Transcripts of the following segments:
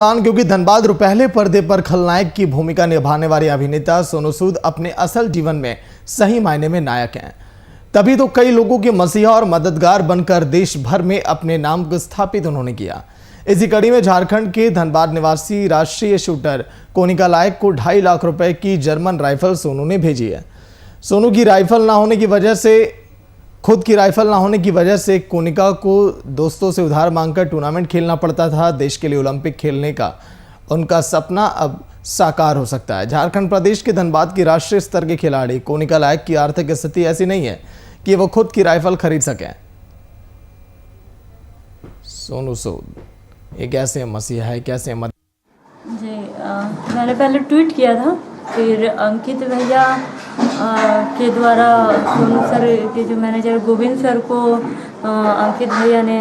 क्योंकि धनबाद रुपहले पर्दे पर खलनायक की भूमिका निभाने वाले अभिनेता सोनू सूद अपने असल जीवन में सही मायने में नायक हैं। तभी तो कई लोगों के मसीहा और मददगार बनकर देश भर में अपने नाम को स्थापित उन्होंने किया। इसी कड़ी में झारखंड के धनबाद निवासी राष्ट्रीय शूटर कोनिका लायक को 2.5 लाख रुपए की जर्मन राइफल सोनू ने भेजी है। सोनू की राइफल ना होने की वजह से खुद की राइफल ना होने की वजह से कोनिका को दोस्तों से उधार मांगकर टूर्नामेंट खेलना पड़ता था। देश के लिए ओलंपिक खेलने का उनका सपना अब साकार हो सकता है। झारखंड प्रदेश के धनबाद की राष्ट्रीय स्तर के खिलाड़ी कोनिका लायक की आर्थिक स्थिति ऐसी नहीं है कि वो खुद की राइफल खरीद सकें। सोनू सूद एक ऐसे मसीहा है, कैसे जी मैंने पहले ट्वीट किया था, फिर अंकित भैया के द्वारा सोनू सर के जो मैनेजर गोविंद सर को अंकित भैया ने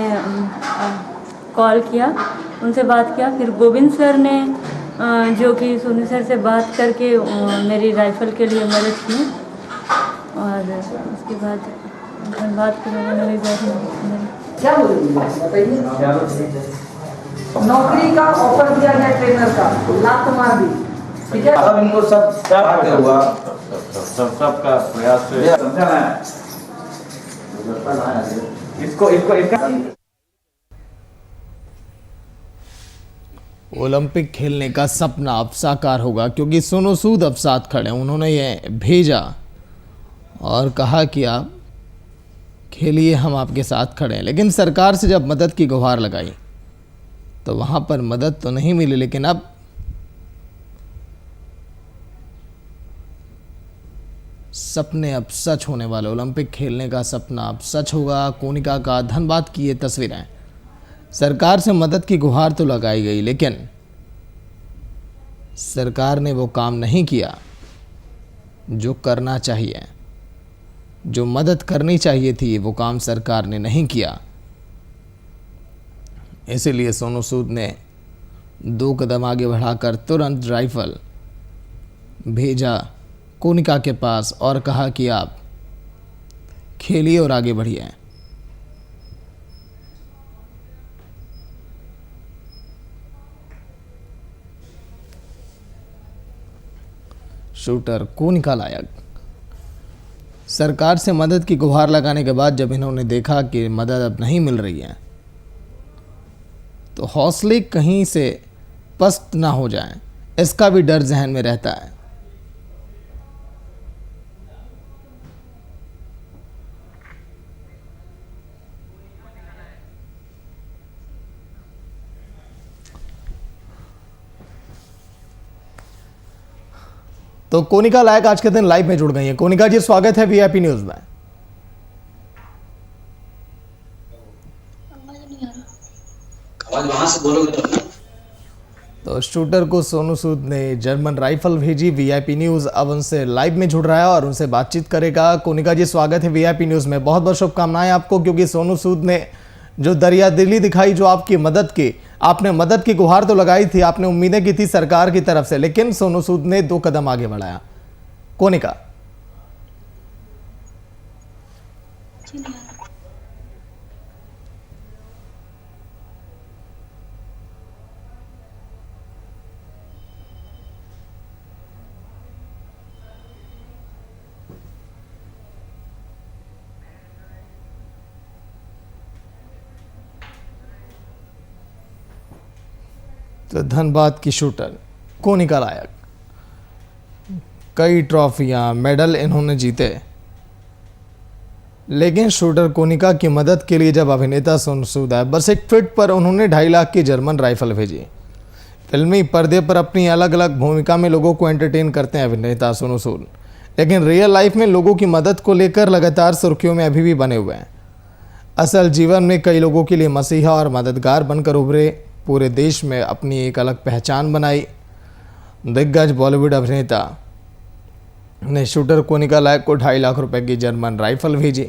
कॉल किया, उनसे बात किया। फिर गोविंद सर ने जो कि सोनू सर से बात करके मेरी राइफल के लिए मदद की और उसके बाद धन्यवाद के लोगों ने भी बहुत क्या बताइए। नौकरी का ऑफर दिया गया ट्रेनर का, लात मार दी, ठीक है। अब इनको सब क्या हुआ, सबका प्रयास से समझा है इसको ओलंपिक खेलने का सपना अब साकार होगा, क्योंकि सोनू सूद अब साथ खड़े हैं। उन्होंने ये भेजा और कहा कि आप खेलिए, हम आपके साथ खड़े हैं। लेकिन सरकार से जब मदद की गुहार लगाई तो वहां पर मदद तो नहीं मिली, लेकिन अब सपने अब सच होने वाले। ओलंपिक खेलने का सपना अब सच होगा। कोनिका का धनबाद की ये तस्वीरें। सरकार से मदद की गुहार तो लगाई गई, लेकिन सरकार ने वो काम नहीं किया जो करना चाहिए। जो मदद करनी चाहिए थी वो काम सरकार ने नहीं किया। इसीलिए सोनू सूद ने 2 कदम आगे बढ़ाकर तुरंत राइफल भेजा कोनिका के पास और कहा कि आप खेलिए और आगे बढ़िए। शूटर कोनिका लायक सरकार से मदद की गुहार लगाने के बाद जब इन्होंने देखा कि मदद अब नहीं मिल रही है तो हौसले कहीं से पस्त ना हो जाएं, इसका भी डर जहन में रहता है। तो कोनिका लायक आज के दिन लाइव में जुड़ गई है। कोनिका जी, स्वागत है वीआईपी न्यूज में। वहां से बोलोगे तो शूटर को सोनू सूद ने जर्मन राइफल भेजी। वीआईपी न्यूज अब उनसे लाइव में जुड़ रहा है और उनसे बातचीत करेगा। कोनिका जी, स्वागत है वीआईपी न्यूज में। बहुत बहुत शुभकामनाएं आपको, क्योंकि सोनू सूद ने जो दरियादिली दिखाई, जो आपकी मदद की, आपने मदद की गुहार तो लगाई थी, आपने उम्मीदें की थी सरकार की तरफ से, लेकिन सोनू सूद ने 2 कदम आगे बढ़ाया। कोनिका तो धनबाद की शूटर कोनिका लायक, कई ट्रॉफियां, मेडल इन्होंने जीते, लेकिन शूटर कोनिका की मदद के लिए जब अभिनेता सोनू सूद आए, बस एक ट्वीट पर उन्होंने 2.5 लाख की जर्मन राइफल भेजी। फिल्मी पर्दे पर अपनी अलग अलग भूमिका में लोगों को एंटरटेन करते हैं अभिनेता सोनू सूद, लेकिन रियल लाइफ में लोगों की मदद को लेकर लगातार सुर्खियों में अभी भी बने हुए हैं। असल जीवन में कई लोगों के लिए मसीहा और मददगार बनकर उभरे, पूरे देश में अपनी एक अलग पहचान बनाई। दिग्गज बॉलीवुड अभिनेता ने शूटर कोनिका लायक को 2.5 लाख रुपए की जर्मन राइफल भेजी।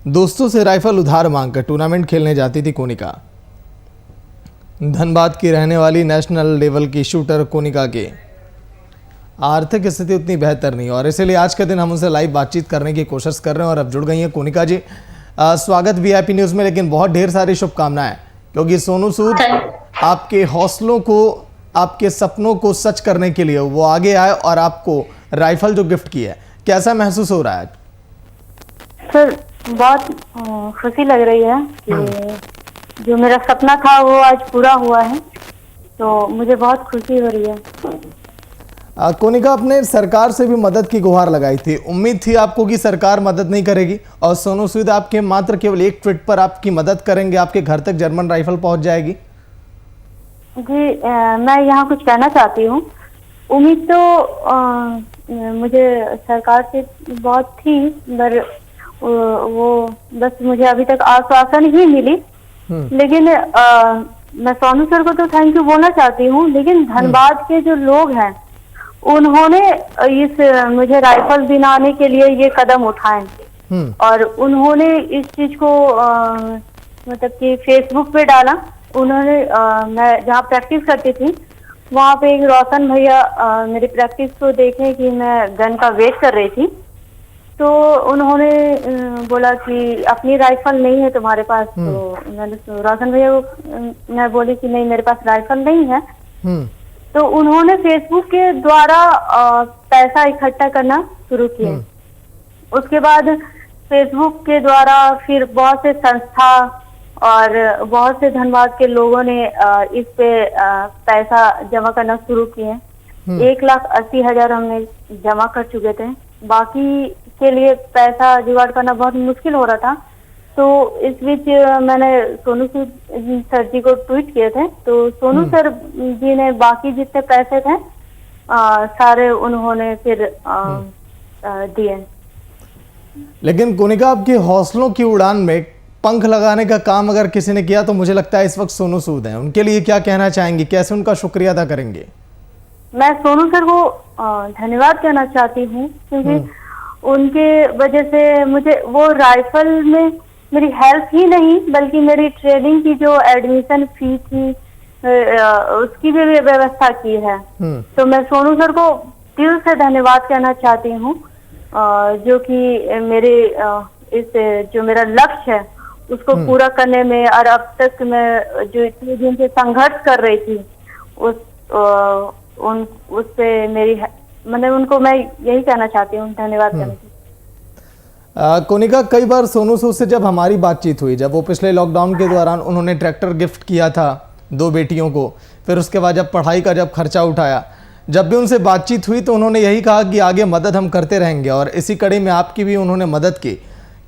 दोस्तों से राइफल उधार मांगकर टूर्नामेंट खेलने जाती थी कोनिका। धनबाद की रहने वाली नेशनल लेवल की शूटर कोनिका की आर्थिक स्थिति उतनी बेहतर नहीं, और इसीलिए आज के दिन हम उनसे लाइव बातचीत करने की कोशिश कर रहे हैं और अब जुड़ गई हैं कोनिका जी। स्वागत वीआईपी न्यूज़ में, लेकिन बहुत ढेर सारी शुभकामनाएं, क्योंकि सोनू सूद आपके हौसलों को, आपके सपनों को सच करने के लिए वो आगे आए और आपको राइफल जो गिफ्ट की है, कैसा महसूस हो रहा है? सर बहुत खुशी लग रही है कि जो मेरा सपना था वो आज पूरा हुआ है, तो मुझे बहुत खुशी हो रही है। कोनिका, आपने सरकार से भी मदद की गुहार लगाई थी, उम्मीद थी आपको कि सरकार मदद नहीं करेगी और सोनू सूद आपके मात्र केवल एक ट्वीट पर आपकी मदद करेंगे, आपके घर तक जर्मन राइफल पहुंच जाएगी? जी मैं यहाँ कुछ कहना चाहती हूँ। उम्मीद तो मुझे सरकार से बहुत थी, पर वो बस मुझे अभी तक आश्वासन ही मिली। लेकिन मैं सोनू सर को तो थैंक यू बोलना चाहती हूँ, लेकिन धनबाद के जो लोग हैं उन्होंने इस मुझे राइफल दिलाने के लिए ये कदम उठाए और उन्होंने इस चीज को मतलब कि फेसबुक पे डाला। उन्होंने मैं जहाँ प्रैक्टिस करती थी वहाँ पे एक रोशन भैया मेरी प्रैक्टिस को देखे कि मैं गन का वेट कर रही थी, तो उन्होंने बोला कि अपनी राइफल नहीं है तुम्हारे पास। तो मैंने रोशन भैया को मैं बोली कि नहीं मेरे पास राइफल नहीं है। तो उन्होंने फेसबुक के द्वारा पैसा इकट्ठा करना शुरू किया। उसके बाद फेसबुक के द्वारा फिर बहुत से संस्था और बहुत से धनबाद के लोगों ने इस पे पैसा जमा करना शुरू किए। 1,80,000 हमने जमा कर चुके थे। बाकी के लिए पैसा जुगाड़ करना बहुत मुश्किल हो रहा था, तो इस बीच मैंने सोनू सर जी को ट्वीट किए थे, तो सोनू सर जी ने बाकी जितने पैसे थे सारे उन्होंने फिर दिए। लेकिन कोनिका, आपके हौसलों की उड़ान में पंख लगाने का काम अगर किसी ने किया तो मुझे लगता है इस वक्त सोनू सूद हैं। उनके लिए क्या कहना चाहेंगे, कैसे उनका शुक्रिया अदा करेंगे? मैं सोनू सर को धन्यवाद कहना चाहती हूँ, क्योंकि उनके वजह से मुझे वो राइफल में मेरी हेल्प ही नहीं बल्कि मेरी ट्रेनिंग की जो एडमिशन फी थी उसकी भी व्यवस्था की है। तो मैं सोनू सर को दिल से धन्यवाद कहना चाहती हूँ, जो कि मेरे इस जो मेरा लक्ष्य है उसको पूरा करने में, और अब तक मैं जो इतने दिन से संघर्ष कर रही थी उससे मेरी मैंने उनको मैं यही कहना चाहती हूँ, धन्यवाद करना चाहती हूँ। कोनिका, कई बार सोनू सूद से जब हमारी बातचीत हुई, जब वो पिछले लॉकडाउन के दौरान उन्होंने ट्रैक्टर गिफ्ट किया था 2 बेटियों को, फिर उसके बाद जब पढ़ाई का जब खर्चा उठाया, जब भी उनसे बातचीत हुई तो उन्होंने यही कहा कि आगे मदद हम करते रहेंगे, और इसी कड़ी में आपकी भी उन्होंने मदद की।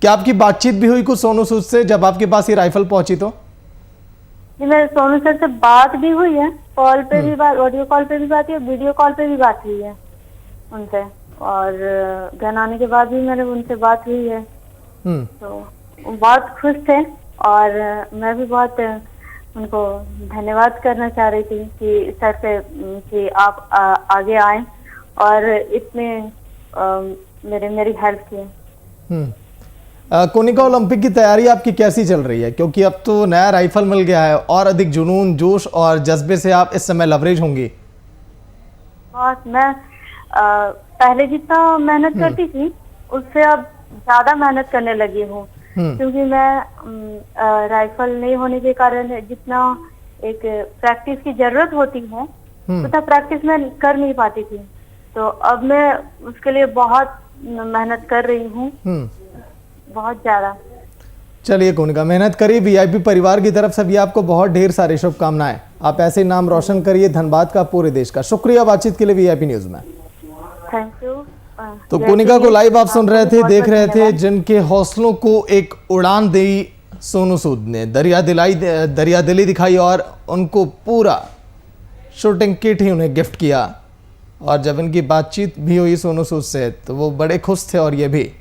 क्या आपकी बातचीत भी हुई कुछ सोनू सूद से जब आपके पास ये राइफल पहुंची? तो जी मेरे सोनू सर से बात भी हुई है, कॉल पे भी बात, ऑडियो कॉल पे भी बात हुई है, वीडियो कॉल पे भी बात हुई है उनसे, और घर आने के बाद भी मैंने उनसे बात हुई है। तो बहुत खुश थे और मैं भी बहुत उनको धन्यवाद करना चाह रही थी कि सर से कि आप आगे आए और इतने मेरी हेल्प की। कोनिका, ओलंपिक की तैयारी आपकी कैसी चल रही है? क्योंकि अब तो नया राइफल मिल गया है और अधिक जुनून, जोश और जज्बे से आप इस समय लवरेज होंगी। बहुत मैं पहले जितना मेहनत करती थी उससे अब ज्यादा मेहनत करने लगी हूँ, क्योंकि मैं राइफल नहीं होने के कारण जितना एक प्रैक्टिस की जरूरत होती है उतना प्रैक्टिस मैं कर नहीं पाती थी। तो अब मैं उसके लिए बहुत मेहनत कर रही हूँ, बहुत ज्यादा। चलिए कोनिका, मेहनत करिए। वीआईपी परिवार की तरफ से भी आपको बहुत ढेर सारी शुभकामनाएं। आप ऐसे ही नाम रोशन करिए धनबाद का, पूरे देश का। शुक्रिया बातचीत के लिए वीआईपी न्यूज में। Thank you. तो कोनिका को लाइव आप सुन रहे थे, देख रहे थे, जिनके हौसलों को एक उड़ान दी सोनू सूद ने, दरिया दिली दिखाई और उनको पूरा शूटिंग किट ही उन्हें गिफ्ट किया। और जब इनकी बातचीत भी हुई सोनू सूद से तो वो बड़े खुश थे और ये भी।